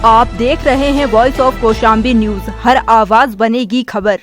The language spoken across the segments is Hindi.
आप देख रहे हैं वॉइस ऑफ कौशाम्बी न्यूज। हर आवाज बनेगी खबर।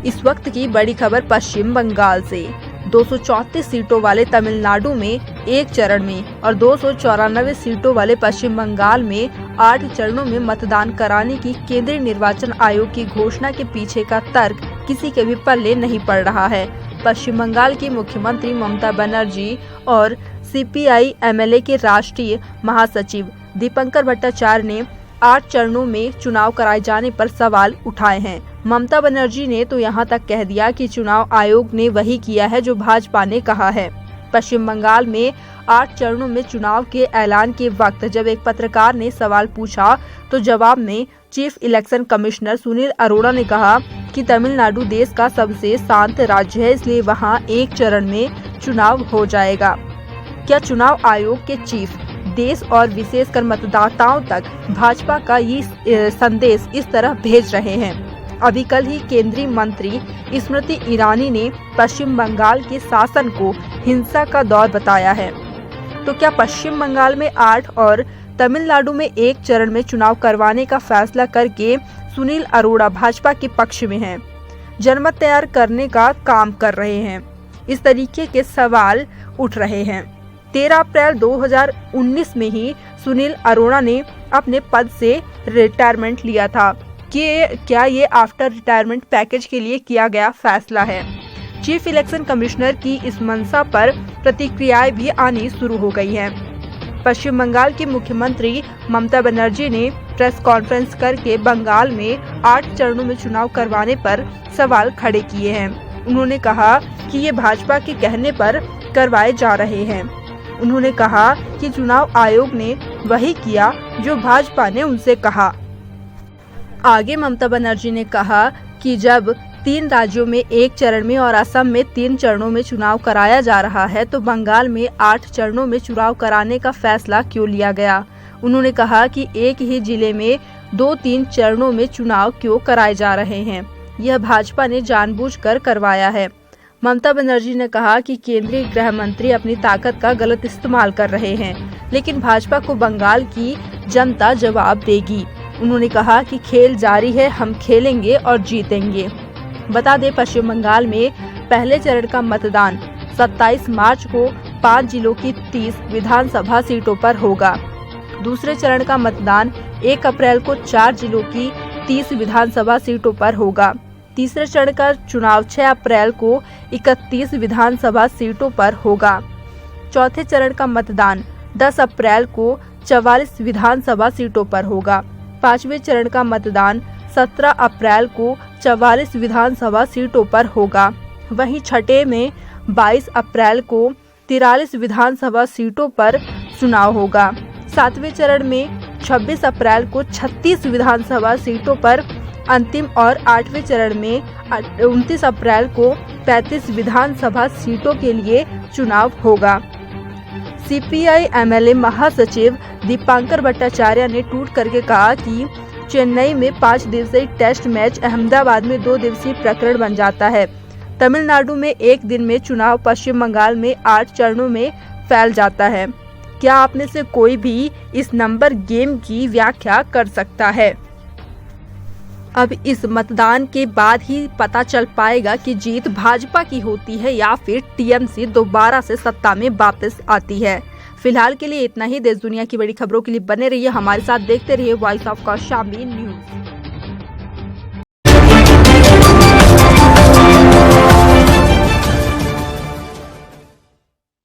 इस वक्त की बड़ी खबर पश्चिम बंगाल से। 234 सीटों वाले तमिलनाडु में एक चरण में और 294 सीटों वाले पश्चिम बंगाल में 8 चरणों में मतदान कराने की केंद्रीय निर्वाचन आयोग की घोषणा के पीछे का तर्क किसी के भी पल्ले नहीं पड़ रहा है। पश्चिम बंगाल की मुख्यमंत्री ममता बनर्जी और सीपीआई एमएलए के राष्ट्रीय महासचिव दीपंकर भट्टाचार्य ने 8 चरणों में चुनाव कराए जाने पर सवाल उठाए हैं। ममता बनर्जी ने तो यहां तक कह दिया कि चुनाव आयोग ने वही किया है जो भाजपा ने कहा है। पश्चिम बंगाल में 8 चरणों में चुनाव के ऐलान के वक्त जब एक पत्रकार ने सवाल पूछा तो जवाब में chief election commissioner Sunil Arora ने कहा कि तमिलनाडु देश का सबसे शांत राज्य है, इसलिए वहां एक चरण में चुनाव हो जाएगा। क्या चुनाव आयोग के चीफ देश और विशेषकर मतदाताओं तक भाजपा का ये संदेश इस तरह भेज रहे हैं? अभी कल ही केंद्रीय मंत्री स्मृति ईरानी ने पश्चिम बंगाल के शासन को हिंसा का दौर बताया है। तो क्या पश्चिम बंगाल में 8 और तमिलनाडु में एक चरण में चुनाव करवाने का फैसला करके सुनील अरोड़ा भाजपा के पक्ष में हैं, जनमत तैयार करने का काम कर रहे हैं? इस तरीके के सवाल उठ रहे हैं। 13 अप्रैल 2019 में ही सुनील अरोड़ा ने अपने पद से रिटायरमेंट लिया था कि क्या ये आफ्टर रिटायरमेंट पैकेज के लिए किया गया फैसला है? चीफ इलेक्शन कमिश्नर की इस मंशा पर प्रतिक्रियाएं भी आनी शुरू हो गई हैं। पश्चिम बंगाल की मुख्यमंत्री ममता बनर्जी ने प्रेस कॉन्फ्रेंस करके बंगाल में 8 चरणों में चुनाव करवाने पर सवाल खड़े किए हैं। उन्होंने कहा कि ये भाजपा के कहने पर करवाए जा रहे हैं। उन्होंने कहा कि चुनाव आयोग ने वही किया जो भाजपा ने उनसे कहा। आगे ममता बनर्जी ने कहा कि जब 3 राज्यों में एक चरण में और असम में 3 चरणों में चुनाव कराया जा रहा है तो बंगाल में 8 चरणों में चुनाव कराने का फैसला क्यों लिया गया? उन्होंने कहा कि एक ही जिले में 2-3 चरणों में चुनाव क्यों कराए जा रहे हैं? यह भाजपा ने जानबूझकर करवाया है। ममता बनर्जी ने कहा कि केंद्रीय गृह मंत्री अपनी ताकत का गलत इस्तेमाल कर रहे हैं, लेकिन भाजपा को बंगाल की जनता जवाब देगी। उन्होंने कहा कि खेल जारी है, हम खेलेंगे और जीतेंगे। बता दें, पश्चिम बंगाल में पहले चरण का मतदान 27 मार्च को 5 जिलों की 30 विधानसभा सीटों पर होगा। दूसरे चरण का मतदान 1 अप्रैल को 4 जिलों की 30 विधानसभा सीटों पर होगा। तीसरे चरण का चुनाव 6 अप्रैल को 31 विधानसभा सीटों पर होगा। चौथे चरण का मतदान 10 अप्रैल को 44 विधानसभा सीटों पर होगा। पांचवें चरण का मतदान 17 अप्रैल को 44 विधानसभा सीटों पर होगा। वहीं छठे में 22 अप्रैल को 43 विधानसभा सीटों पर चुनाव होगा। सातवें चरण में 26 अप्रैल को 36 विधानसभा सीटों पर अंतिम और 8वें चरण में 29 अप्रैल को 35 विधानसभा सीटों के लिए चुनाव होगा। सीपीआई एमएलए महासचिव दीपंकर भट्टाचार्य ने ट्वीट करके कहा कि चेन्नई में 5 दिवसीय टेस्ट मैच अहमदाबाद में 2 दिवसीय प्रकरण बन जाता है। तमिलनाडु में 1 दिन में चुनाव पश्चिम बंगाल में 8 चरणों में फैल जाता है। क्या आप में से कोई भी इस नंबर गेम की व्याख्या कर सकता है? अब इस मतदान के बाद ही पता चल पाएगा कि जीत भाजपा की होती है या फिर टीएमसी दोबारा से सत्ता में वापस आती है। फिलहाल के लिए इतना ही। देश दुनिया की बड़ी खबरों के लिए बने रहिए हमारे साथ, देखते रहिए वॉइस ऑफ कौशाम्बी न्यूज।